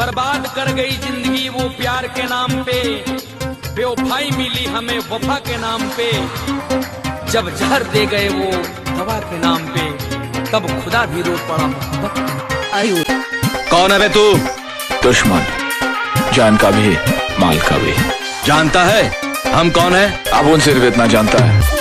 बर्बाद कर गई जिंदगी वो प्यार के नाम पे, बेवफाई मिली हमें वफा के नाम पे। जब जहर दे गए वो दवा के नाम पे, तब खुदा भी रो पड़ा मोहब्बत। कौन है बे तू? दुश्मन, जान का भी माल का भी। जानता है हम कौन है? अब उन सिर्फ इतना जानता है